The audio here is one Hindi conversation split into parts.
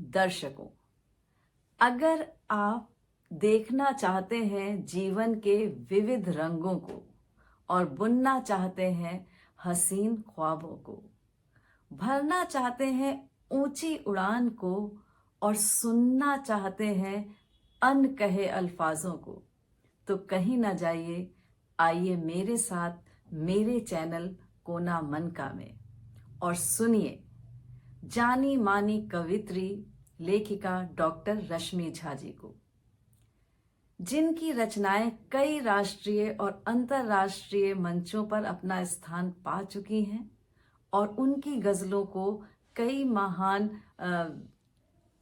दर्शकों, अगर आप देखना चाहते हैं जीवन के विविध रंगों को और बुनना चाहते हैं हसीन ख्वाबों को, भरना चाहते हैं ऊंची उड़ान को और सुनना चाहते हैं अनकहे अल्फाजों को, तो कहीं ना जाइए। आइए मेरे साथ मेरे चैनल कोना मन का में और सुनिए जानी मानी कवित्री लेखिका डॉक्टर रश्मि झा जी को, जिनकी रचनाएं कई राष्ट्रीय और अंतर्राष्ट्रीय मंचों पर अपना स्थान पा चुकी हैं और उनकी गजलों को कई महान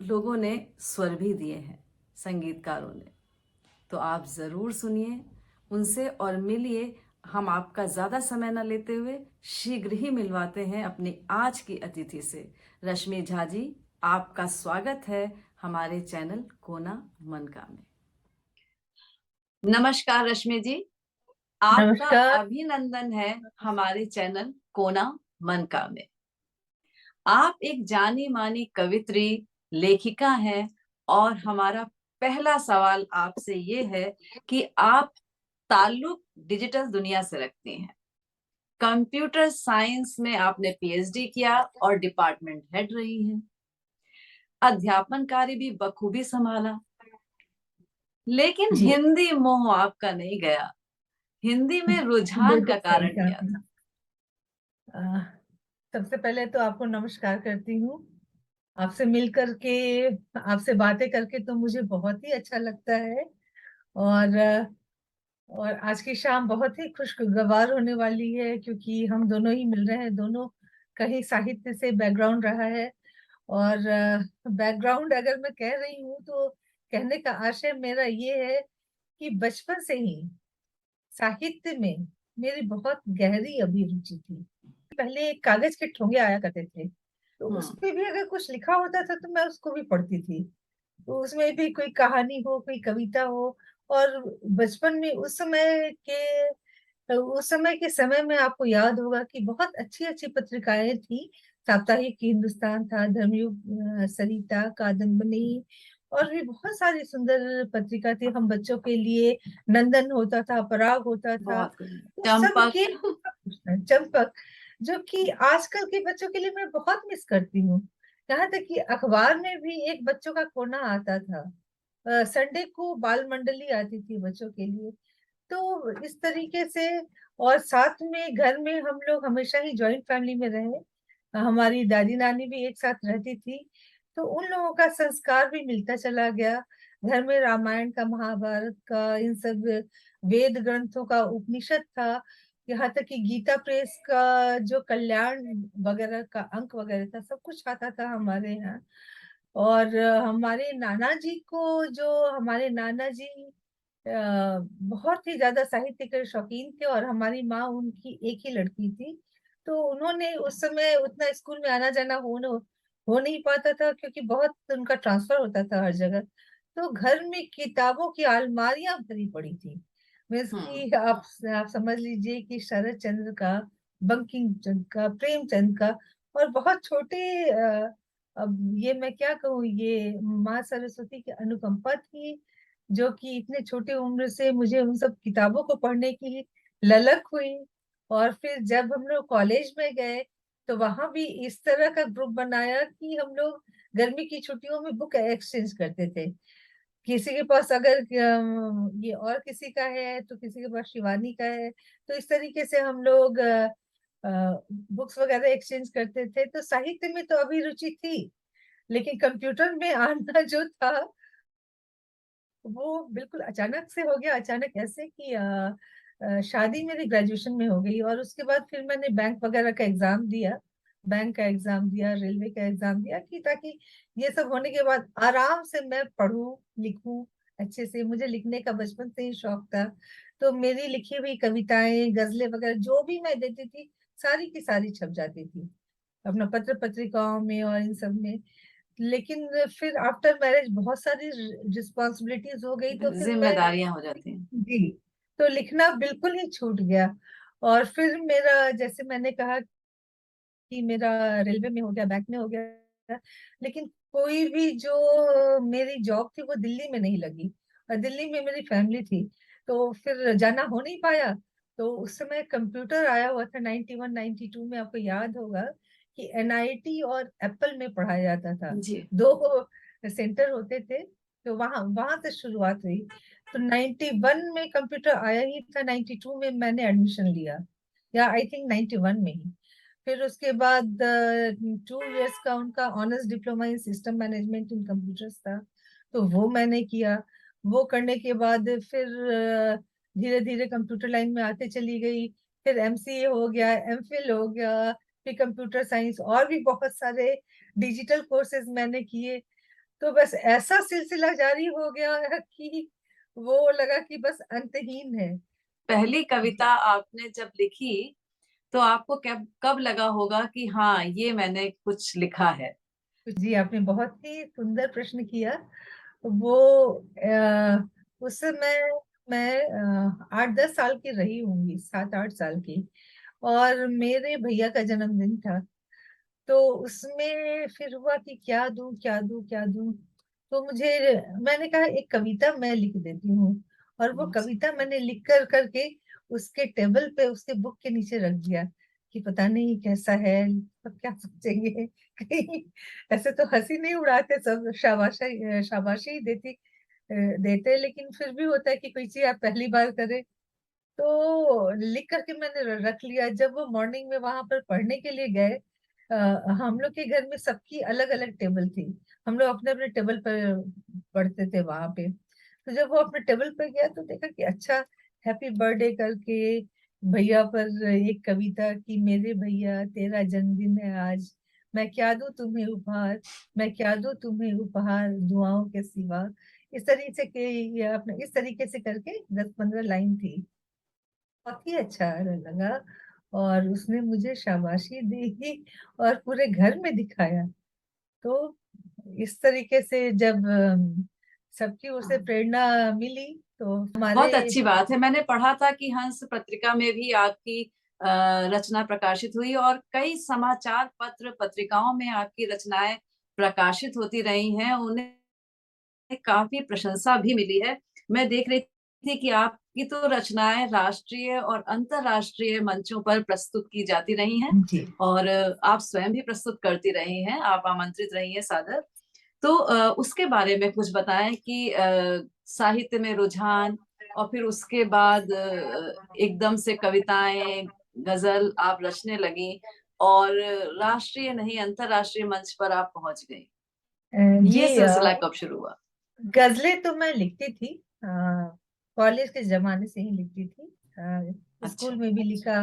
लोगों ने स्वर भी दिए हैं, संगीतकारों ने। तो आप जरूर सुनिए उनसे और मिलिए। हम आपका ज्यादा समय न लेते हुए शीघ्र ही मिलवाते हैं अपनी आज की अतिथि से। रश्मि झा जी, आपका स्वागत है हमारे चैनल कोना मन का में। नमस्कार रश्मि जी, आपका नमस्कार। अभिनंदन है हमारे चैनल कोना मन का में। आप एक जानी मानी कवित्री लेखिका हैं और हमारा पहला सवाल आपसे ये है कि आप ताल्लुक डिजिटल दुनिया से रखती हैं। कंप्यूटर साइंस में आपने पीएचडी किया और डिपार्टमेंट हेड रही हैं। अध्यापन कार्य भी बखूबी संभाला, लेकिन जी, हिंदी मोह आपका नहीं गया। हिंदी में रुझान बिल्कुल का सही कारण कहा क्या आपने। था? सबसे पहले तो आपको नमस्कार करती हूँ। आपसे मिल करके, आपसे बातें करके तो मुझे बहुत ही अच्छा लगता है। और और आज की शाम बहुत ही खुशगवार होने वाली है, क्योंकि हम दोनों ही मिल रहे हैं। दोनों कहीं साहित्य से बैकग्राउंड रहा है। और बैकग्राउंड अगर मैं कह रही हूँ तो कहने का आशय मेरा ये है कि बचपन से ही साहित्य में मेरी बहुत गहरी अभिरुचि थी। पहले कागज के ठोंगे आया करते थे, तो उस हम्म। पे भी अगर कुछ लिखा होता था तो मैं उसको भी पढ़ती थी। तो उसमें भी कोई कहानी हो, कोई कविता हो। और बचपन में उस समय के समय में आपको याद होगा कि बहुत अच्छी अच्छी पत्रिकाएं थी। साप्ताहिक हिंदुस्तान था, धर्मयुग, सरिता, कादम्बनी, और भी बहुत सारी सुंदर पत्रिका थी हम बच्चों के लिए। नंदन होता था, पराग होता था। बहुत कुछ। तो चंपक। सबके चंपक, जो कि आजकल के बच्चों के लिए मैं बहुत मिस करती हूँ। यहाँ तक कि अखबार में भी एक बच्चों का कोना आता था। संडे को बाल मंडली आती थी बच्चों के लिए। तो इस तरीके से, और साथ में घर में हम लोग हमेशा ही जॉइंट फैमिली में रहे। हमारी दादी नानी भी एक साथ रहती थी, तो उन लोगों का संस्कार भी मिलता चला गया। घर में रामायण का, महाभारत का, इन सब वेद ग्रंथों का, उपनिषद था। यहाँ तक कि गीता प्रेस का जो कल्याण वगैरह का अंक वगैरह था, सब कुछ आता था हमारे यहाँ। और हमारे नाना जी बहुत ही ज्यादा साहित्य के शौकीन थे, और हमारी माँ उनकी एक ही लड़की थी। तो उन्होंने उस समय उतना स्कूल में आना जाना हो नहीं पाता था, क्योंकि बहुत उनका ट्रांसफर होता था हर जगह। तो घर में किताबों की अलमारियां भरी पड़ी थी। मीन्स हम्म। कि आप समझ लीजिए कि शरद चंद्र का, बंकिम चंद्र का, प्रेमचंद का, और बहुत छोटे अब ये मैं क्या कहूँ, ये माँ सरस्वती की अनुकंपा थी, जो कि इतने छोटे उम्र से मुझे उन सब किताबों को पढ़ने की ललक हुई। और फिर जब हम लोग कॉलेज में गए, तो वहां भी इस तरह का ग्रुप बनाया कि हम लोग गर्मी की छुट्टियों में बुक एक्सचेंज करते थे। किसी के पास अगर ये और किसी का है तो किसी के पास शिवानी का है। तो इस तरीके से हम लोग बुक्स वगैरह एक्सचेंज करते थे। तो साहित्य में तो अभिरुचि थी, लेकिन कंप्यूटर में आना जो था वो बिल्कुल अचानक से हो गया। अचानक ऐसे कि शादी मेरी ग्रेजुएशन में हो गई, और उसके बाद फिर मैंने बैंक वगैरह का एग्जाम दिया। बैंक का एग्जाम दिया, रेलवे का एग्जाम दिया, कि ताकि ये सब होने के बाद आराम से मैं पढूं, लिखूं अच्छे से। मुझे लिखने का बचपन से ही शौक था। तो मेरी लिखी हुई कविताएं, गजलें वगैरह जो भी मैं देती थी, सारी की सारी छप जाती थी अपना पत्र पत्रिकाओं में और इन सब में। लेकिन फिर आफ्टर मैरिज बहुत सारी रिस्पॉन्सिबिलिटीज हो गई, तो फिर मैं, जिम्मेदारियां हो जाती हैं। जी, तो लिखना बिल्कुल ही छूट गया। और फिर मेरा, जैसे मैंने कहा कि मेरा रेलवे में हो गया, बैंक में हो गया, लेकिन कोई भी जो मेरी जॉब थी वो दिल्ली में नहीं लगी, और दिल्ली में मेरी फैमिली थी, तो फिर जाना हो नहीं पाया। तो उस समय कंप्यूटर आया हुआ था 91 92 में, आपको याद होगा कि एनआईटी और एप्पल में पढ़ाया जाता था। जी। दो सेंटर होते थे, तो वहां वहां से शुरुआत हुई। तो 91 में कंप्यूटर आया ही था, 92 में मैंने एडमिशन लिया, या आई थिंक 91 में ही। फिर उसके बाद 2 इयर्स का उनका honours diploma in system management in computers था, तो वो मैंने किया। वो करने के बाद फिर धीरे धीरे कंप्यूटर लाइन में आते चली गई। फिर एमसीए हो गया, एमफिल हो गया, फिर कंप्यूटर साइंस, और भी बहुत सारे डिजिटल कोर्सेज मैंने किए। तो बस ऐसा सिलसिला जारी हो गया कि वो लगा कि बस अंतहीन है। पहली कविता जी। आपने जब लिखी तो आपको कब कब लगा होगा कि हाँ, ये मैंने कुछ लिखा है? जी, आपने बहुत ही सुंदर प्रश्न किया। वो उस समय मैं 8-10 साल की रही होंगी, 7-8 साल की, और मेरे भैया का जन्मदिन था। तो उसमें फिर हुआ कि क्या दूं क्या दूं क्या दूं। तो मैंने कहा एक कविता मैं लिख देती हूँ, और वो कविता मैंने लिख कर करके उसके टेबल पे, उसके बुक के नीचे रख दिया कि पता नहीं कैसा है, सब क्या सोचेंगे। कहीं ऐसे तो हंसी नहीं उड़ाते, सब शाबाशी शाबाशी ही देते, लेकिन फिर भी होता है कि कोई चीज आप पहली बार करें। तो लिख करके मैंने रख लिया। जब वो मॉर्निंग में वहां पर पढ़ने के लिए गए, हम लोग के घर में सबकी अलग अलग टेबल थी, हम लोग अपने अपने टेबल पर पढ़ते थे वहां पे। तो जब वो अपने टेबल पर गया तो देखा कि अच्छा, हैप्पी बर्थडे करके भैया पर एक कविता कि मेरे भैया तेरा जन्मदिन है आज, मैं क्या दूं तुम्हें उपहार, मैं क्या दूं तुम्हें उपहार दुआओं के सिवा। इस तरीके से अपने इस तरीके से करके 10-15 लाइन थी। बहुत ही अच्छा लगा, और उसने मुझे शाबाशी दी और पूरे घर में दिखाया। तो इस तरीके से जब सबकी ओर से हाँ, प्रेरणा मिली तो हमारे। बहुत अच्छी बात है। मैंने पढ़ा था कि हंस पत्रिका में भी आपकी अ, रचना प्रकाशित हुई और कई समाचार पत्र पत्रिकाओं में आपकी रचनाएं प्रकाशित होती रही हैं। उन्हें काफी प्रशंसा भी मिली है। मैं देख रही थी कि आपकी तो रचनाएं राष्ट्रीय और अंतर्राष्ट्रीय मंचों पर प्रस्तुत की जाती रही हैं जी। और आप स्वयं भी प्रस्तुत करती रही हैं, आप आमंत्रित रही हैं सादर। तो उसके बारे में कुछ बताएं कि साहित्य में रुझान और फिर उसके बाद एकदम से कविताएं, गजल आप रचने लगी और राष्ट्रीय नहीं अंतर्राष्ट्रीय मंच पर आप पहुंच गई। जी, ये सिलसिला कब शुरू हुआ? गजलें तो मैं लिखती थी, कॉलेज के जमाने से ही लिखती थी। स्कूल अच्छा। में भी लिखा,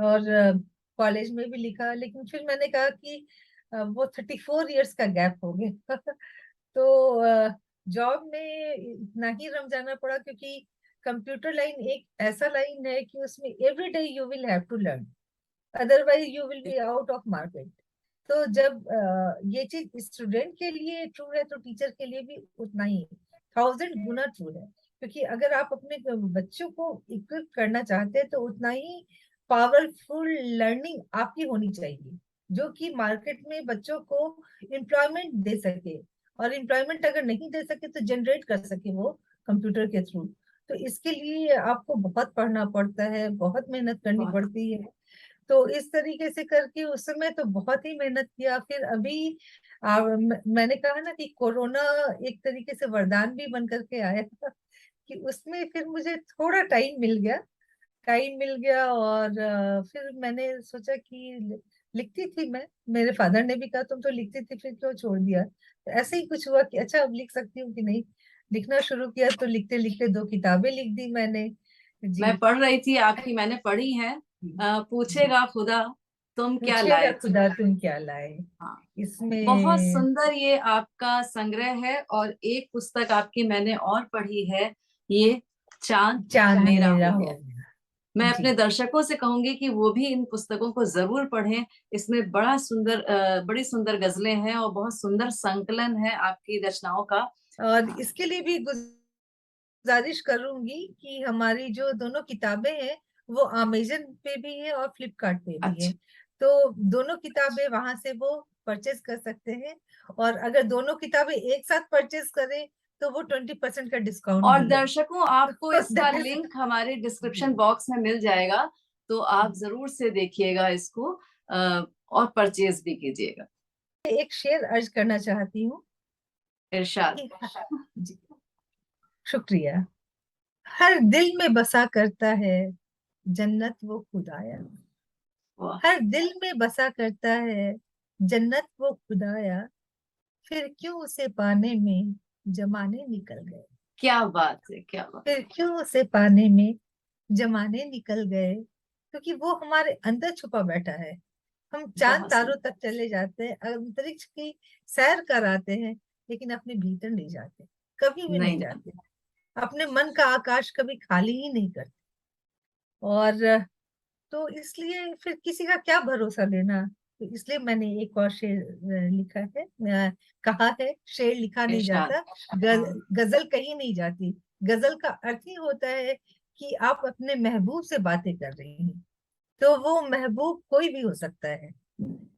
और कॉलेज में भी लिखा, लेकिन फिर मैंने कहा कि वो 34 इयर्स का गैप हो गया। तो जॉब में इतना ही रम जाना पड़ा, क्योंकि कंप्यूटर लाइन एक ऐसा लाइन है कि उसमें every day you will have to learn, otherwise you will be out of market. तो जब ये चीज स्टूडेंट के लिए ट्रू है, तो टीचर के लिए भी उतना ही 1000 गुना ट्रू है। क्योंकि अगर आप अपने बच्चों को इक्विप करना चाहते हैं, तो उतना ही पावरफुल लर्निंग आपकी होनी चाहिए, जो कि मार्केट में बच्चों को एम्प्लॉयमेंट दे सके, और एम्प्लॉयमेंट अगर नहीं दे सके तो जनरेट कर सके वो कंप्यूटर के थ्रू। तो इसके लिए आपको बहुत पढ़ना पड़ता है, बहुत मेहनत करनी बहुत। पड़ती है। तो इस तरीके से करके उस समय तो बहुत ही मेहनत किया। फिर अभी मैंने कहा ना कि कोरोना एक तरीके से वरदान भी बन करके आया था, कि उसमें फिर मुझे थोड़ा टाइम मिल गया, और फिर मैंने सोचा कि लिखती थी मैं। मेरे फादर ने भी कहा तुम तो लिखती थी, फिर क्यों छोड़ दिया। तो ऐसे ही कुछ हुआ कि अच्छा अब लिख सकती हूँ कि नहीं। लिखना शुरू किया, तो लिखते लिखते 2 किताबें लिख दी मैंने। जी। मैं पढ़ रही थी आपकी, मैंने पढ़ी है। जी। पूछेगा खुदा तुम क्या पूछेगा लाए थे। खुदा तुम क्या लाए, हाँ, बहुत इसमें। सुंदर ये आपका संग्रह है। और एक पुस्तक आपकी मैंने और पढ़ी है, ये चांद चांद मेरा मेरा हो हो गया। गया। मैं जी। अपने दर्शकों से कहूंगी कि वो भी इन पुस्तकों को जरूर पढ़ें। इसमें बड़ी सुंदर गजलें हैं और बहुत सुंदर संकलन है आपकी रचनाओं का। और हाँ, इसके लिए भी गुजारिश करूंगी कि हमारी जो दोनों किताबें हैं वो अमेजन पे भी है और फ्लिपकार्ट पे भी है। अच्छा। तो दोनों किताबें वहां से वो परचेज कर सकते हैं, और अगर दोनों किताबें एक साथ परचेज करें तो वो 20% का डिस्काउंट और भी है। दर्शकों, आपको तो इसका that is- लिंक हमारे डिस्क्रिप्शन जी, बॉक्स में मिल जाएगा, तो आप जरूर से देखिएगा इसको और परचेज भी कीजिएगा। एक शेर अर्ज करना चाहती हूँ इरशाद। कि जी, शुक्रिया। हर दिल में बसा करता है जन्नत वो खुदाया, वाह, हर दिल में बसा करता है जन्नत वो खुदाया, फिर क्यों उसे पाने में जमाने निकल गए, क्या बात है, क्या बात। फिर क्यों उसे पाने में जमाने निकल गए, क्योंकि वो हमारे अंदर छुपा बैठा है। हम चांद बहुत तारों सुंदर। तक चले जाते हैं, अंतरिक्ष की सैर कराते हैं, लेकिन अपने भीतर नहीं जाते, कभी भी नहीं नहीं, जाते। अपने मन का आकाश कभी खाली ही नहीं करते। और तो इसलिए फिर किसी का क्या भरोसा लेना। तो इसलिए मैंने एक और शेर लिखा है, कहा है, शेर लिखा नहीं इरशाद। जाता, गजल कही नहीं जाती। गजल का अर्थ ही होता है कि आप अपने महबूब से बातें कर रही हैं, तो वो महबूब कोई भी हो सकता है,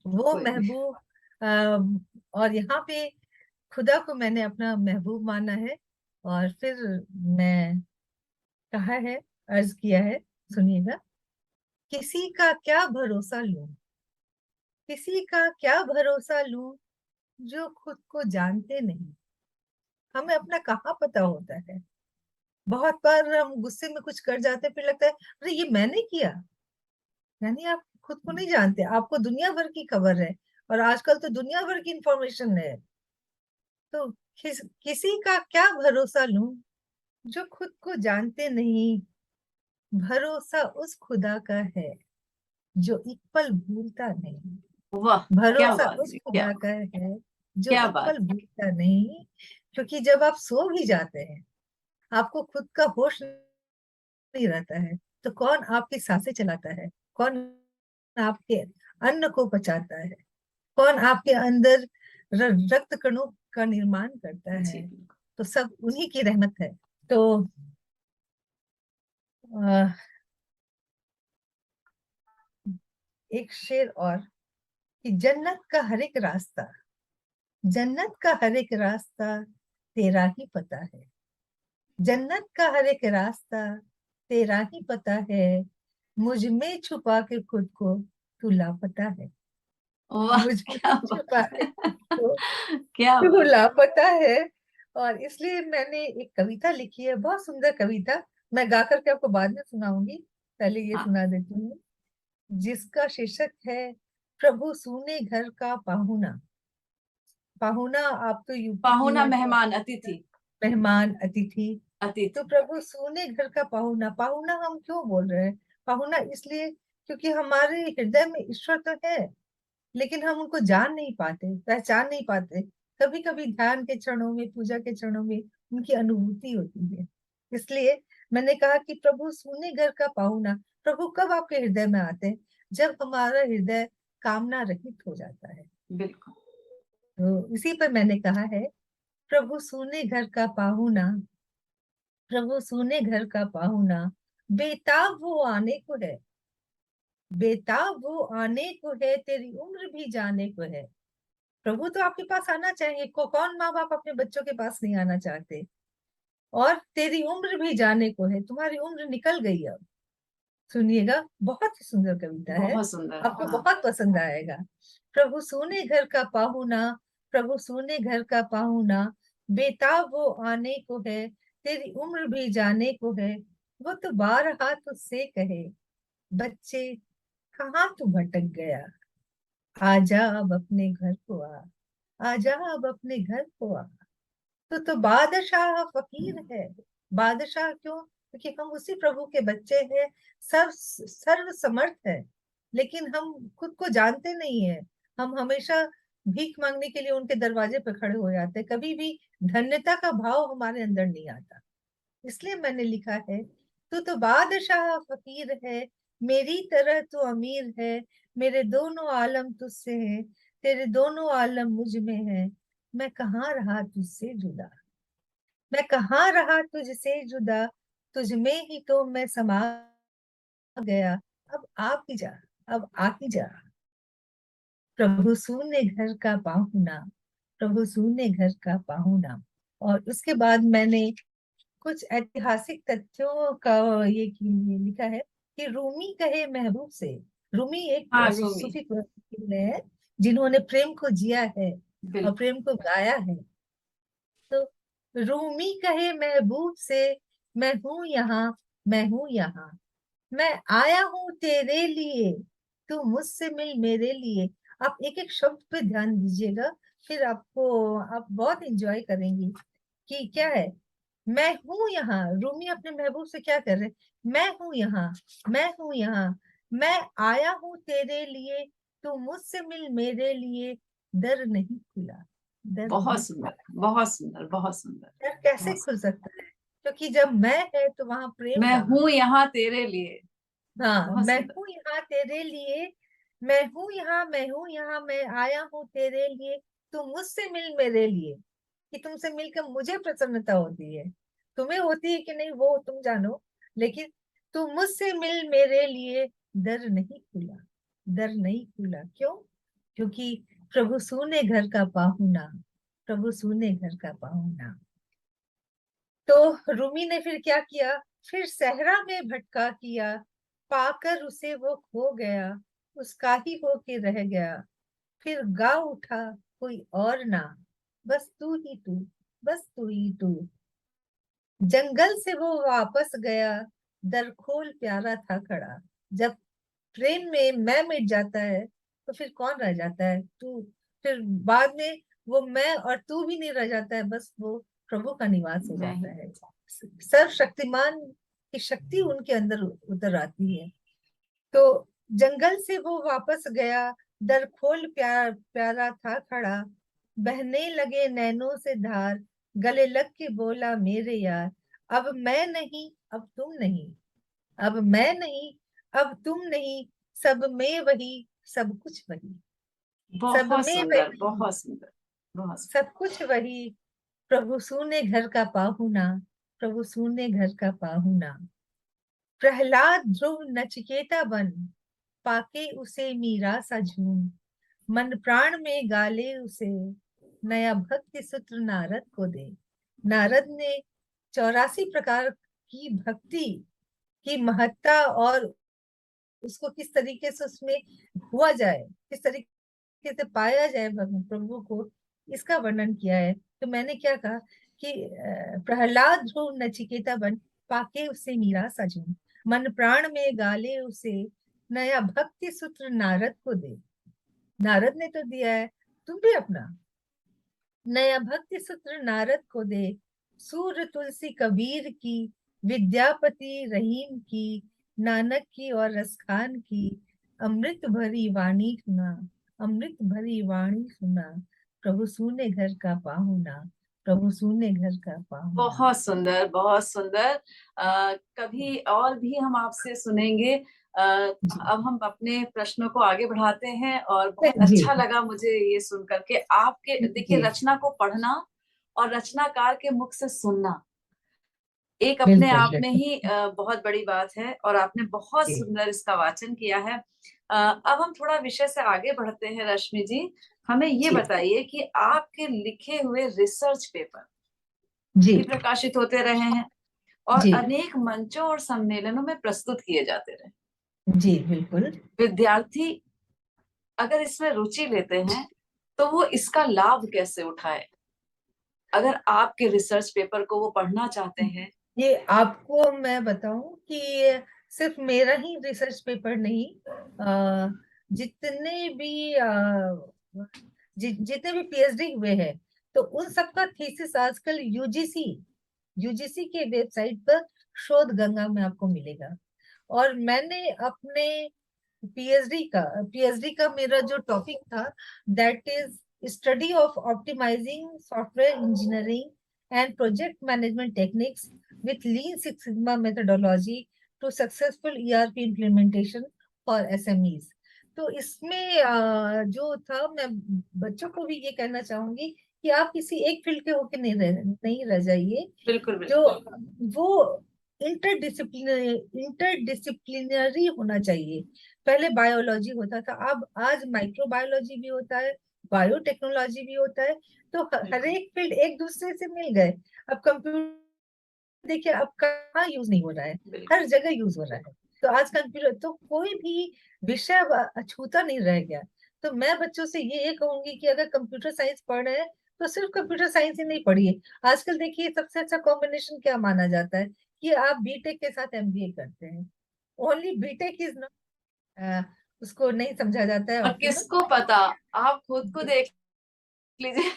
वो कोई भी। महबूब। अम, और यहाँ पे खुदा को मैंने अपना महबूब माना है। और फिर मैं कहा है, अर्ज किया है, सुनिएगा। किसी का क्या भरोसा लूं, किसी का क्या भरोसा लूं, जो खुद को जानते नहीं। हमें अपना कहाँ पता होता है। बहुत बार हम गुस्से में कुछ कर जाते हैं, फिर लगता है अरे ये मैंने किया। यानी आप खुद को नहीं जानते, आपको दुनिया भर की खबर है, और आजकल तो दुनिया भर की इंफॉर्मेशन है। तो किसी का क्या भरोसा लूं, जो खुद को जानते नहीं। भरोसा उस खुदा का है जो एक पल भूलता नहीं। वाह, क्या भरोसा बात उस है, क्या खुदा बात। का है जो क्या एक बात। पल भूलता नहीं। क्योंकि जब आप सो भी जाते हैं, आपको खुद का होश नहीं रहता है, तो कौन आपकी सांसें चलाता है, कौन आपके अन्न को पचाता है, कौन आपके अंदर रक्त कणों का निर्माण करता जी है। बिल्कुल। तो सब उन्हीं की रहमत है। तो अ, एक शेर और, कि जन्नत का हर एक रास्ता, जन्नत का हर एक रास्ता तेरा ही पता है, जन्नत का हर एक रास्ता तेरा ही पता है, मुझ में छुपा के खुद को तू लापता है, वाह, मुझ में क्या छुपा बात के है। खुद को क्या तू बात। लापता है। और इसलिए मैंने एक कविता लिखी है, बहुत सुंदर कविता। मैं गा करके आपको बाद में सुनाऊंगी, पहले ये हाँ, सुना देती हूँ। जिसका शीर्षक है, प्रभु सूने घर का पाहुना। पाहुना, आप तो यूपी की पाहुना हैं, तो मेहमान अतिथि। मेहमान अतिथि। तो अतिथि। प्रभु सूने घर का पाहुना, पाहुना हम क्यों बोल रहे हैं? पाहुना इसलिए क्योंकि हमारे हृदय में ईश्वर तो है, लेकिन हम उनको जान नहीं पाते, पहचान नहीं पाते। कभी कभी ध्यान के क्षणों में, पूजा के क्षणों में उनकी अनुभूति होती है। इसलिए मैंने कहा कि प्रभु सूने घर का पाहुना। प्रभु कब आपके हृदय में आते हैं? जब हमारा हृदय कामना रहित हो जाता है। बिल्कुल। तो इसी पर मैंने कहा है, प्रभु सूने घर का पाहुना, प्रभु सूने घर का पाहुना, बेताब वो आने को है, बेताब वो आने को है, तेरी उम्र भी जाने को है। प्रभु तो आपके पास आना चाहिए, कौन माँ बाप अपने बच्चों के पास नहीं आना चाहते। और तेरी उम्र भी जाने को है, तुम्हारी उम्र निकल गई अब। सुनिएगा, बहुत ही सुंदर कविता है, बहुत सुंदर, आपको हाँ। बहुत पसंद आएगा। प्रभु सोने घर का पाहुना, प्रभु सोने घर का पाहुना, बेताब वो आने को है, तेरी उम्र भी जाने को है। वो तो बारहा तुझसे कहे, बच्चे कहाँ तू भटक गया, आजा अब अपने घर को आ, आजा अब अपने घर को आ। तो बादशाह फकीर है। बादशाह क्यों? क्योंकि हम उसी प्रभु के बच्चे हैं, सर्व समर्थ है, लेकिन हम खुद को जानते नहीं है। हम हमेशा भीख मांगने के लिए उनके दरवाजे पर खड़े हो जाते हैं, कभी भी धन्यता का भाव हमारे अंदर नहीं आता। इसलिए मैंने लिखा है, तू तो बादशाह फकीर है, मेरी तरह तू अमीर है, मेरे दोनों आलम तुझसे हैं, तेरे दोनों आलम मुझ में है। मैं कहाँ रहा तुझसे जुदा, मैं कहाँ रहा तुझसे जुदा, तुझ में ही तो मैं समा गया। अब आ ही जा, अब आ ही जा। प्रभु सूने घर का पाहुना, प्रभु सूने घर का पाहुना। और उसके बाद मैंने कुछ ऐतिहासिक तथ्यों का ये लिखा है कि रूमी कहे महबूब से। रूमी एक हाँ ऐसे रूमी, सूफी है जिन्होंने प्रेम को जिया है और बिल्कुल। प्रेम को गाया है। तो रूमी कहे महबूब से, मैं हूं यहाँ, मैं हूं यहाँ, मैं आया हूं तेरे लिए, तू मुझसे मिल मेरे लिए। आप एक एक शब्द पे ध्यान दीजिएगा, फिर आप बहुत इंजॉय करेंगी कि क्या है। मैं हूं यहाँ, रूमी अपने महबूब से क्या कर रहे हैं, मैं हूं यहाँ, मैं हूं यहाँ, मैं आया हूं तेरे लिए, तू मुझसे मिल मेरे लिए, दर नहीं खुला, दर बहुत नहीं खुला। सुंदर, बहुत सुंदर, बहुत सुंदर, दर कैसे बहुत खुल सुंदर। सकता है, क्योंकि जब मैं है तो वहां प्रेम मैं कहाँ। हूं यहाँ तेरे लिए। हाँ, बहुत मैं सुंदर। हूँ यहाँ तेरे लिए, मैं हूँ यहाँ, मैं हूँ यहाँ, मैं आया हूँ तेरे लिए, तू मुझसे मिल मेरे लिए। कि तुमसे मिलकर मुझे प्रसन्नता होती है, तुम्हें होती है कि नहीं वो तुम जानो, लेकिन तू मुझसे मिल मेरे लिए, दर नहीं खुला, दर नहीं खुला। क्यों? क्योंकि प्रभु सूने घर का पाहुना, प्रभु सूने घर का पाहुना। तो रूमी ने फिर क्या किया, फिर सहरा में भटका किया, पाकर उसे वो खो गया, उसका ही होके रह गया, फिर गा उठा कोई और ना, बस तू ही तू, बस तू ही तू। जंगल से वो वापस गया, दर खोल प्यारा था खड़ा। जब प्रेम में मैं मिट जाता है तो फिर कौन रह जाता है, तू। फिर बाद में वो मैं और तू भी नहीं रह जाता है, बस वो प्रभु का निवास हो मैं ही। जाता है। सर्वशक्तिमान की शक्ति उनके अंदर उतर आती है। तो जंगल से वो वापस गया, दर खोल प्यारा था खड़ा, बहने लगे नैनों से धार, गले लग के बोला मेरे यार, अब मैं नहीं, अब तुम नहीं, अब मैं नहीं, अब तुम नहीं, सब में वही, सब कुछ वही, सब बहुत में सुंदर, वही, बहुत सुंदर, बहुत सुंदर। सब कुछ वही। प्रभु सूने घर का पाहुना, प्रभु सूने घर का पाहुना। प्रहलाद ध्रुव नचिकेता बन, पाके उसे मीरा सा झूम, मन प्राण में गाले उसे, नया भक्ति सूत्र नारद को दे। नारद ने 84 प्रकार की भक्ति की महत्ता और उसको किस तरीके से उसमें हुआ जाए, किस तरीके से पाया जाए प्रभु को, इसका वर्णन किया है। तो मैंने क्या कहा कि प्रहलाद ध्रुव नचिकेता बन, पाके उसे मीरा सजूं, मन प्राण में गाले उसे, नया भक्ति सूत्र नारद को दे। नारद ने तो दिया है, तुम भी अपना नया भक्ति सूत्र नारद को दे। सूर तुलसी कबीर की, विद्यापति रहीम की, नानक की और रसखान की, अमृत भरी वाणी सुना, अमृत भरी वाणी सुना, प्रभु सूने घर का पाहुना, प्रभु सूने घर का पाहुना। बहुत सुंदर, बहुत सुंदर। कभी और भी हम आपसे सुनेंगे। जी अब हम अपने प्रश्नों को आगे बढ़ाते हैं, और बहुत जी अच्छा लगा मुझे ये सुन करके। आपके देखिए, जी, रचना को पढ़ना और रचनाकार के मुख से सुनना एक अपने बिल्कुल आप में बिल्कुल। ही बहुत बड़ी बात है, और आपने बहुत जी सुंदर इसका वाचन किया है। अब हम थोड़ा विषय से आगे बढ़ते हैं। रश्मि जी, हमें ये जी बताइए कि आपके लिखे हुए रिसर्च पेपर जी भी प्रकाशित होते रहे हैं और जी अनेक मंचों और सम्मेलनों में प्रस्तुत किए जाते रहे। जी बिल्कुल। विद्यार्थी अगर इसमें रुचि लेते हैं तो वो इसका लाभ कैसे उठाए, अगर आपके रिसर्च पेपर को वो पढ़ना चाहते हैं? ये आपको मैं बताऊं कि सिर्फ मेरा ही रिसर्च पेपर नहीं, जितने भी जितने भी पीएचडी हुए हैं, तो उन सबका थीसिस आजकल यूजीसी यूजीसी के वेबसाइट पर शोध गंगा में आपको मिलेगा। और मैंने अपने पीएचडी का मेरा जो टॉपिक था, that is study of optimising software engineering and project management techniques with Lean Six Sigma methodology to successful ERP implementation for SMEs। तो इसमें जो था, मैं बच्चों को भी ये कहना चाहूंगी कि आप किसी एक फील्ड के होके नहीं रह जाइए। बिल्कुल जो बिल्कुल। वो इंटरडिसिप्लिनरी होना चाहिए। पहले बायोलॉजी होता था, अब आज माइक्रोबायोलॉजी भी होता है, बायोटेक्नोलॉजी भी होता है। तो हर बिल्कुल एक फील्ड एक दूसरे से मिल गए। अब कंप्यूटर देखिए अब कहाँ यूज नहीं हो रहा है, बिल्कुल। हर जगह यूज हो रहा है। तो आज कंप्यूटर तो कोई भी विषय अब अछूता नहीं रह गया। तो मैं बच्चों से ये कहूंगी कि अगर कंप्यूटर साइंस पढ़ रहे हैं तो सिर्फ कंप्यूटर साइंस ही नहीं पढ़िए। आजकल देखिए सबसे अच्छा कॉम्बिनेशन क्या माना जाता है कि आप बीटेक के साथ एमबीए करते हैं। ओनली बीटेक इज नॉट, उसको नहीं समझा जाता है और ऑप्टिमल। किसको पता, आप खुद को देख लीजिए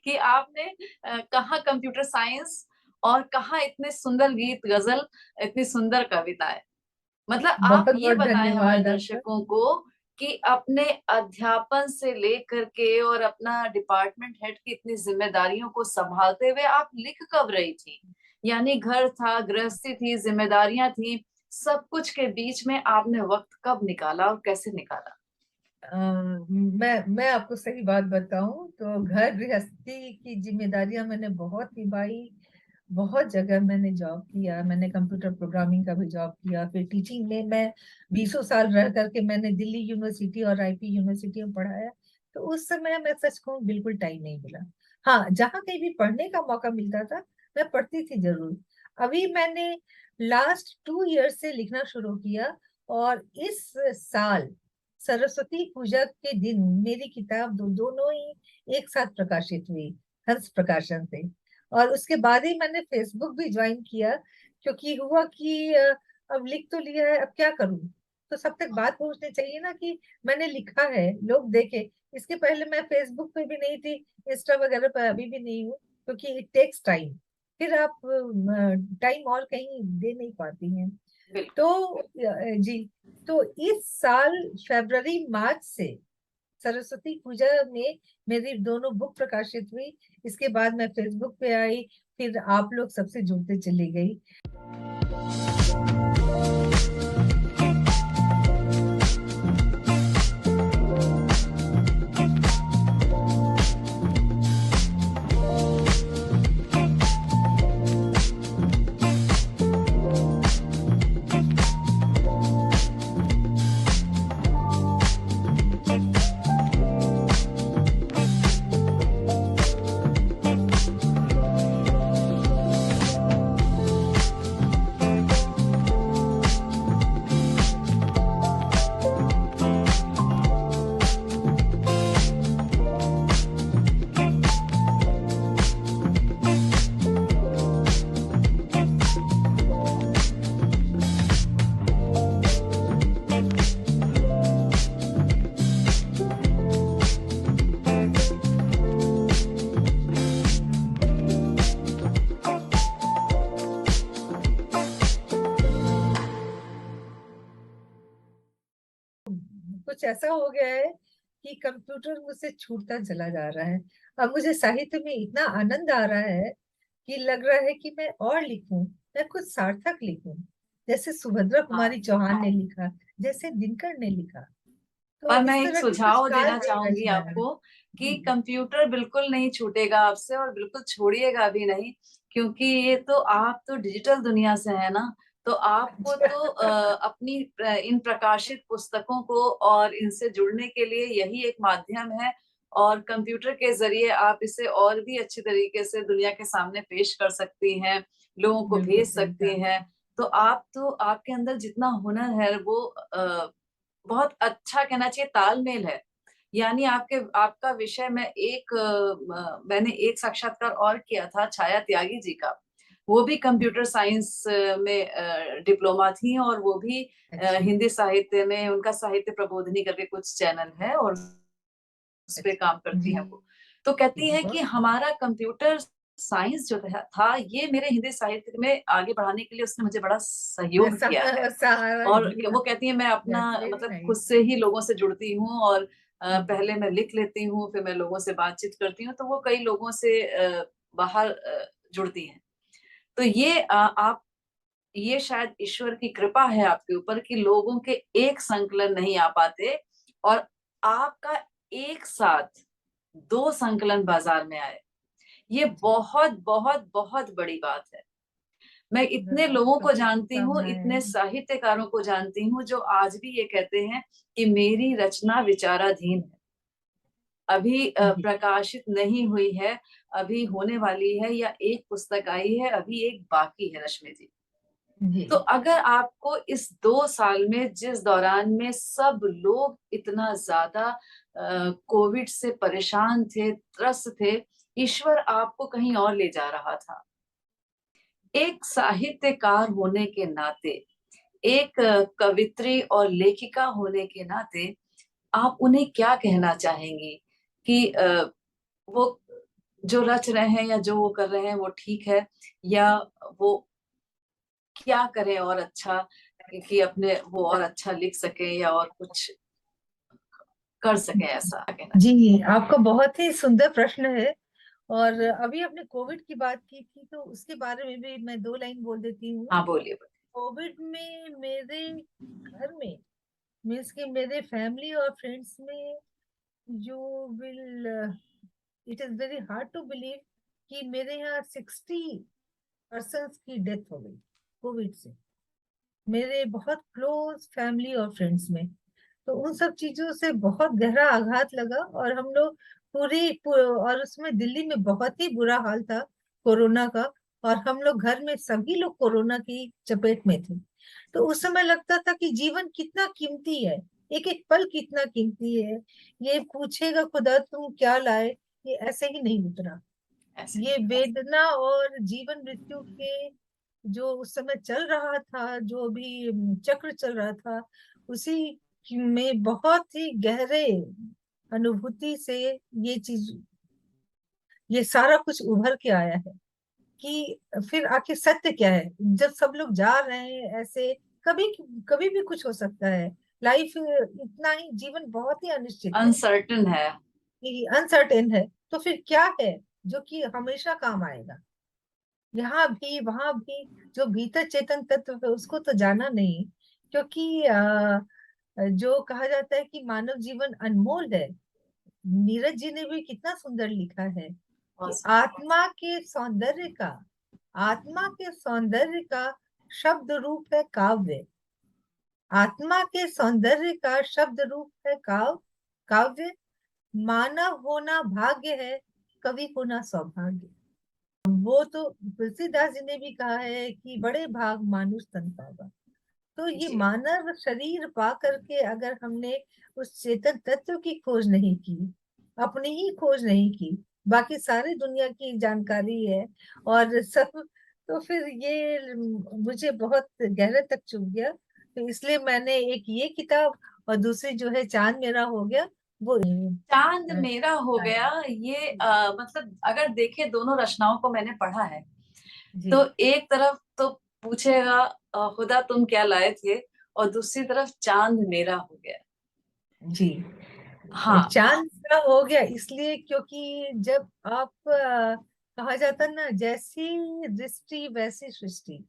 कि आपने कहाँ कंप्यूटर साइंस और कहाँ इतने सुंदर गीत गजल, इतनी सुंदर कविताएं। मतलब आप बहुत ये बहुत बताएं हमारे धन्यवाद आपका। दर्शकों को कि अपने अध्यापन से लेकर के और अपना डिपार्टमेंट हेड की इतनी जिम्मेदारियों को संभालते हुए आप लिख कब रही थी। यानी घर था, गृहस्थी थी, जिम्मेदारियां थी, सब कुछ के बीच में आपने वक्त कब निकाला और कैसे निकाला। मैं आपको सही बात बताऊं तो घर गृहस्थी की जिम्मेदारियां मैंने बहुत निभाई। बहुत जगह मैंने जॉब किया, मैंने कंप्यूटर प्रोग्रामिंग का भी जॉब किया, फिर टीचिंग में मैं 20 साल रह करके मैंने दिल्ली यूनिवर्सिटी और आईपी यूनिवर्सिटी में पढ़ाया। तो उस समय मैं सच कहूँ बिल्कुल टाइम नहीं मिला। हाँ, जहाँ कहीं भी पढ़ने का मौका मिलता था मैं पढ़ती थी जरूर। अभी मैंने लास्ट 2 ईयर से लिखना शुरू किया। और इस साल सरस्वती पूजा के दिन मेरी किताब दोनों ही एक साथ प्रकाशित हुई, हंस प्रकाशन से। और उसके बाद ही मैंने फेसबुक भी ज्वाइन किया, क्योंकि हुआ कि अब लिख तो लिया है, अब क्या करूं। तो सब तक बात पहुंचनी चाहिए ना कि मैंने लिखा है, लोग देखे। इसके पहले मैं फेसबुक पे भी नहीं थी, इंस्टा वगैरह पर अभी भी नहीं हूँ, क्योंकि इट टेक्स टाइम। फिर आप टाइम और कहीं दे नहीं पाती हैं। बिल्कुल। तो जी, तो इस साल फरवरी मार्च से सरस्वती पूजा में मेरी दोनों बुक प्रकाशित हुई। इसके बाद मैं फेसबुक पे आई, फिर आप लोग सबसे जुड़ते चली गई। कुछ ऐसा हो गया है कि कंप्यूटर मुझसे छूटता चला जा रहा है। अब मुझे साहित्य में इतना आनंद आ रहा है कि लग रहा है कि मैं और लिखूं, मैं कुछ सार्थक लिखूं। जैसे सुभद्रा हाँ, कुमारी चौहान ने लिखा, जैसे दिनकर ने लिखा। तो और मैं इस एक तरह की कुछ सुझाव देना काव्य चाहूंगी रचना है। आपको कि जी। कंप्यूटर बिल्कुल नहीं छूटेगा आपसे और बिल्कुल छोड़िएगा भी नहीं, क्योंकि ये तो आप तो डिजिटल दुनिया से है ना। तो आपको अच्छा। तो अपनी इन प्रकाशित पुस्तकों को और इनसे जुड़ने के लिए यही एक माध्यम है। और कंप्यूटर के जरिए आप इसे और भी अच्छी तरीके से दुनिया के सामने पेश कर सकती हैं, लोगों को बिल्कुल भेज सही सकती कहा। हैं। तो आपके अंदर जितना हुनर है वो बहुत अच्छा कहना चाहिए तालमेल है। यानी आपके आपका विषय मैंने एक साक्षात्कार और किया था छाया त्यागी जी का। वो भी कंप्यूटर साइंस में डिप्लोमा थी और वो भी अच्छा। हिंदी साहित्य में उनका साहित्य प्रबोधिनी करके कुछ चैनल है और उस पे काम अच्छा करती जी। हैं वो। तो कहती हैं कि बहुत हमारा कंप्यूटर साइंस जो था ये मेरे हिंदी साहित्य में आगे बढ़ाने के लिए उसने मुझे बड़ा सहयोग किया है। सहारा और दिया। वो कहती है मैं अपना दैट्स वेरी मतलब खुद नाइस। से ही लोगों से जुड़ती हूँ और पहले मैं लिख लेती हूँ, फिर मैं लोगों से बातचीत करती हूँ, तो वो कई लोगों से बाहर जुड़ती हैं। तो आप ये शायद ईश्वर की कृपा है आपके ऊपर कि लोगों के एक संकलन नहीं आ पाते और आपका एक साथ 2 संकलन बाजार में आए। ये बहुत बहुत बहुत बड़ी बात है। मैं इतने लोगों आपका को भी जानती हूँ, शुभकामनाएं। इतने साहित्यकारों को जानती हूँ जो आज भी ये कहते हैं कि मेरी रचना विचाराधीन है, अभी जी प्रकाशित नहीं हुई है, अभी होने वाली है, या एक पुस्तक आई है, अभी एक बाकी है, रश्मि जी। जी तो अगर आपको इस 2 साल में, जिस दौरान में सब लोग इतना ज्यादा कोविड से परेशान थे, त्रस्त थे, ईश्वर आपको कहीं और ले जा रहा था। एक साहित्यकार होने के नाते, एक कवित्री और लेखिका होने के नाते, आप उन्हें क्या कहना चाहेंगी कि वो जो रच रहे हैं या जो वो कर रहे हैं वो ठीक है, या वो क्या करें और अच्छा, कि अपने वो और अच्छा लिख सके या और कुछ कर सके, ऐसा कहना चाहिए। जी, आपका बहुत ही सुंदर प्रश्न है। और अभी आपने कोविड की बात की थी, तो उसके बारे में भी मैं 2 लाइन बोल देती हूँ। हाँ, बोलिए बोलिए। कोविड में मेरे घर में, मीन्स कि मेरे फैमिली और फ्रेंड्स में, you will, it is very hard to believe कि मेरे यहाँ 60 पर्सन्स की डेथ हो गई कोविड से, मेरे बहुत क्लोज फैमिली और फ्रेंड्स में। तो उन सब चीजों से बहुत गहरा आघात लगा, और हम लोग और उसमें दिल्ली में बहुत ही बुरा हाल था कोरोना का, और हम लोग घर में सभी लोग कोरोना की चपेट में थे। तो उस समय लगता था कि जीवन कितना कीमती है, एक एक पल कितना कीमती है। ये पूछेगा खुदा तुम क्या लाए, ये ऐसे ही नहीं उतरा। ऐसे ये नहीं। वेदना और जीवन मृत्यु के जो उस समय चल रहा था, जो भी चक्र चल रहा था, उसी में बहुत ही गहरे अनुभूति से ये चीज, ये सारा कुछ उभर के आया है कि फिर आखिर सत्य क्या है। जब सब लोग जा रहे हैं ऐसे, कभी कभी भी कुछ हो सकता है। लाइफ इतना ही, जीवन बहुत ही अनिश्चित है, अनसर्टन है। अनसर्टेन है। तो फिर क्या है जो कि हमेशा काम आएगा? यहाँ भी वहां भी जो भीतर चेतन तत्व है उसको तो जाना नहीं, क्योंकि जो कहा जाता है कि मानव जीवन अनमोल है। नीरज जी ने भी कितना सुंदर लिखा है कि बहुत आत्मा के सौंदर्य का शब्द रूप है काव्य। आत्मा के सौंदर्य का शब्द रूप है काव्य। मानव होना भाग्य है, कवि होना सौभाग्य। वो तो तुलसीदास जी ने भी कहा है कि बड़े भाग मानुष तन पावा। तो ये जी। मानव शरीर पा करके अगर हमने उस चेतन तत्व की खोज नहीं की, अपनी ही खोज नहीं की, बाकी सारी दुनिया की जानकारी है और सब, तो फिर ये मुझे बहुत गहरे तक चुभ गया। तो इसलिए मैंने एक ये किताब, और दूसरी जो है चांद मेरा हो गया, वो चांद मेरा हो आया। गया, ये मतलब अगर देखे, दोनों रचनाओं को मैंने पढ़ा है। जी तो एक तरफ तो पूछेगा खुदा तुम क्या लाए थे, और दूसरी तरफ चांद मेरा हो गया। जी। हाँ। चांद का हो गया इसलिए क्योंकि जब आप कहा जाता ना, जैसी दृष्टि वैसी सृष्टि।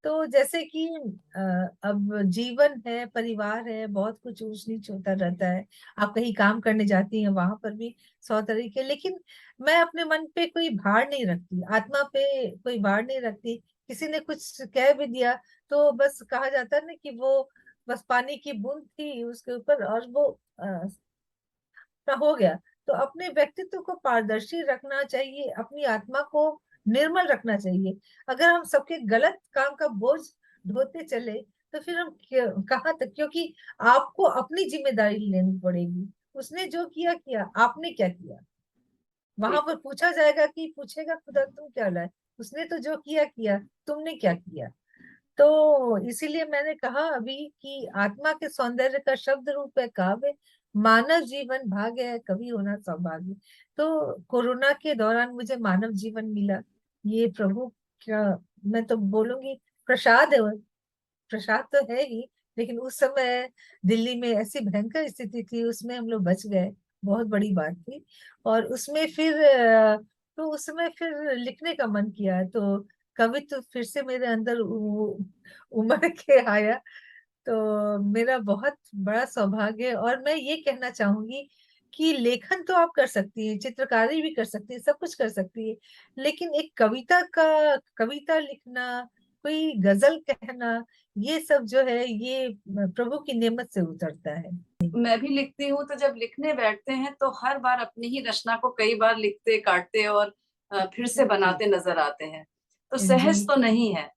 तो जैसे कि अ, अब जीवन है, परिवार है, बहुत कुछ ऊंच नीच होता रहता है। आप कहीं काम करने जाती हैं, वहां पर भी 100 तरीके, लेकिन मैं अपने मन पे कोई भार नहीं रखती, आत्मा पे कोई भार नहीं रखती। किसी ने कुछ कह भी दिया तो बस कहा जाता है ना कि वो बस पानी की बूंद थी उसके ऊपर, और वो का हो गया। तो अपने व्यक्तित्व को पारदर्शी रखना चाहिए, अपनी आत्मा को निर्मल रखना चाहिए। अगर हम सबके गलत काम का बोझ ढोते चले तो फिर हम कहाँ तक, क्योंकि आपको अपनी जिम्मेदारी लेनी पड़ेगी। उसने जो किया किया, आपने क्या किया? वहां पर पूछा जाएगा कि पूछेगा खुदा तुम क्या लाए, उसने तो जो किया किया, तुमने क्या किया? तो इसीलिए मैंने कहा अभी कि आत्मा के सौंदर्य का शब्द रूप है काव्य। मानव जीवन भाग्य है, कवि होना सौभाग्य। तो कोरोना के दौरान मुझे मानव जीवन मिला, ये प्रभु का, मैं तो बोलूंगी प्रसाद है। प्रसाद तो है ही, लेकिन उस समय दिल्ली में ऐसी भयंकर स्थिति थी, उसमें हम लोग बच गए, बहुत बड़ी बात थी। और उसमें फिर तो उस समय फिर लिखने का मन किया, तो कवित्व फिर से मेरे अंदर उमड़ के आया। तो मेरा बहुत बड़ा सौभाग्य है, और मैं ये कहना चाहूंगी कि लेखन तो आप कर सकती है, चित्रकारी भी कर सकती है, सब कुछ कर सकती है, लेकिन एक कविता लिखना, कोई गजल कहना, ये सब जो है ये प्रभु की नेमत से उतरता है। मैं भी लिखती हूँ, तो जब लिखने बैठते हैं तो हर बार अपनी ही रचना को कई बार लिखते काटते और फिर से जी बनाते नजर आते हैं। तो जी। सहज तो नहीं है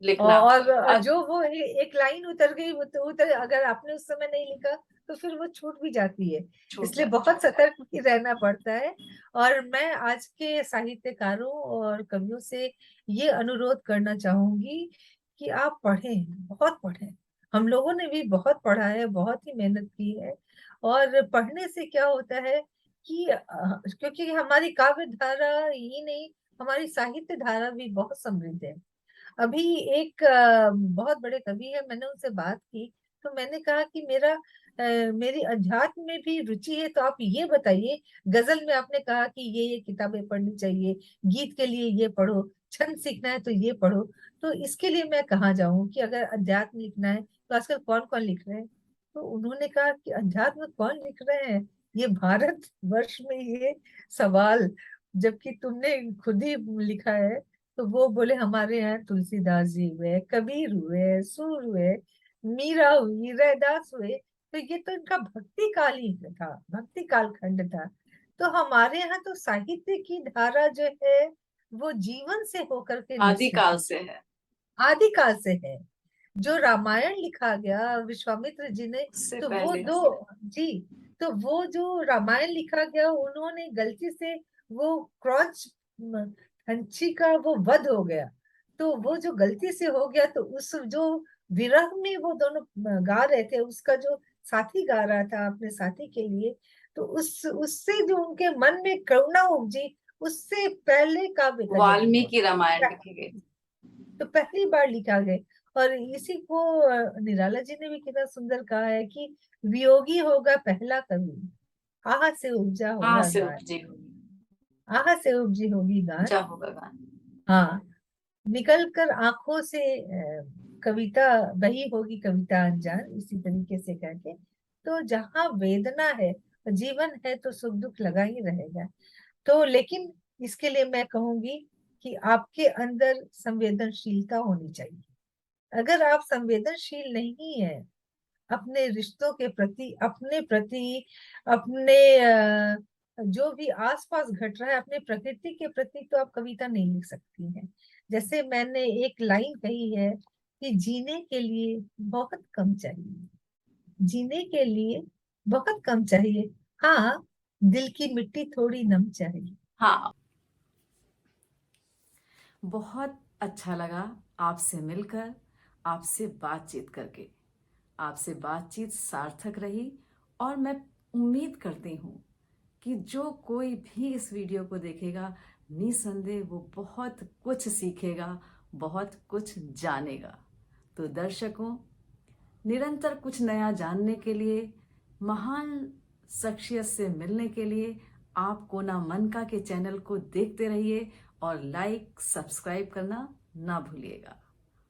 लिखना। और जो वो एक लाइन उतर गई, वो तो उतर, अगर आपने उस समय नहीं लिखा तो फिर वो छूट भी जाती है। छूट इसलिए जाती बहुत सतर्क भी रहना पड़ता है। और मैं आज के साहित्यकारों और कवियों से ये अनुरोध करना चाहूंगी कि आप पढ़ें, बहुत पढ़ें। हम लोगों ने भी बहुत पढ़ा है, बहुत ही मेहनत की है। और पढ़ने से क्या होता है कि क्योंकि हमारी काव्य धारा ही नहीं, हमारी साहित्य धारा भी बहुत समृद्ध है। अभी एक बहुत बड़े कवि है, मैंने उनसे बात की तो मैंने कहा कि मेरी अध्यात्म में भी रुचि है, तो आप ये बताइए, गजल में आपने कहा कि ये किताबें पढ़नी चाहिए, गीत के लिए ये पढ़ो, छंद सीखना है तो ये पढ़ो, तो इसके लिए मैं कहाँ जाऊं कि अगर अध्यात्म लिखना है तो आजकल कौन कौन लिख रहे हैं। तो उन्होंने कहा कि अध्यात्म कौन लिख रहे हैं, ये भारत वर्ष में ये सवाल, जबकि तुमने खुद ही लिखा है। तो वो बोले हमारे यहाँ तुलसीदास जी हुए, कबीर हुए, सूर हुए, मीरा हुई, रैदास हुए। तो ये तो इनका भक्ति काल ही था, भक्ति काल खंड था। तो हमारे यहाँ तो साहित्य की धारा जो है वो जीवन से होकर के निश्चित आदिकाल है, से है। आदिकाल से है। जो रामायण लिखा गया विश्वामित्र जी ने, उससे तो वो पहले दो, जी, तो वो जो रामायण लिखा गया उन्होंने गलती से वो क्रॉच हंसी का वो वध हो गया। तो वो जो गलती से हो गया, तो उस जो विरह में वो दोनों गा रहे थे, उसका जो साथी गा रहा था अपने साथी के लिए, तो उससे जो उनके मन में करुणा उपजी, उससे पहले काव्य का जन्म हुआ। वाल्मीकि रामायण लिखी गई। तो पहली बार लिखा गया। और इसी को निराला जी ने भी कितना सुंदर कहा है कि वियोगी होगा पहला कवि, आह से उपजा कहाँ होगा से गान, उपजी होगी, आह से उपजी होगी गान। उपजा होगा गान। हाँ, निकल कर आंखों से कविता बही होगी, कविता अनजान, इसी तरीके से करके। तो जहाँ वेदना है, जीवन है, तो सुख दुख लगा ही रहेगा। तो लेकिन इसके लिए मैं कहूंगी कि आपके अंदर संवेदनशीलता होनी चाहिए। अगर आप संवेदनशील नहीं है अपने रिश्तों के प्रति, अपने प्रति, अपने जो भी आसपास घट रहा है, अपने प्रकृति के प्रति, तो आप कविता नहीं लिख सकती हैं। जैसे मैंने एक लाइन कही है कि जीने के लिए बहुत कम चाहिए, जीने के लिए बहुत कम चाहिए, हाँ, दिल की मिट्टी थोड़ी नम चाहिए। हाँ, बहुत अच्छा लगा आपसे मिलकर, आपसे बातचीत करके। आपसे बातचीत सार्थक रही और मैं उम्मीद करती हूँ कि जो कोई भी इस वीडियो को देखेगा, निसंदेह वो बहुत कुछ सीखेगा, बहुत कुछ जानेगा। तो दर्शकों, निरंतर कुछ नया जानने के लिए, महान शख्सियत से मिलने के लिए आप कोना मनका के चैनल को देखते रहिए और लाइक सब्सक्राइब करना ना भूलिएगा।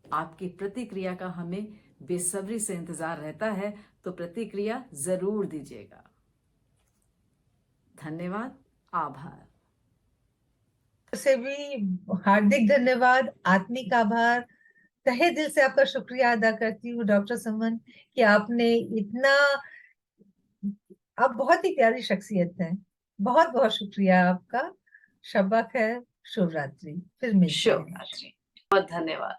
आपकी प्रतिक्रिया का हमें बेसब्री से इंतजार रहता है, तो प्रतिक्रिया जरूर दीजिएगा। धन्यवाद, आभार। से भी हार्दिक धन्यवाद, आत्मिक आभार, तहे दिल से आपका शुक्रिया अदा करती हूँ डॉक्टर सुमन, कि आपने इतना, आप बहुत ही प्यारी शख्सियत हैं। बहुत बहुत शुक्रिया आपका। शब्बा खैर, शुभ रात्रि, फिर मिलते शुभ हैं। रात्रि। बहुत धन्यवाद।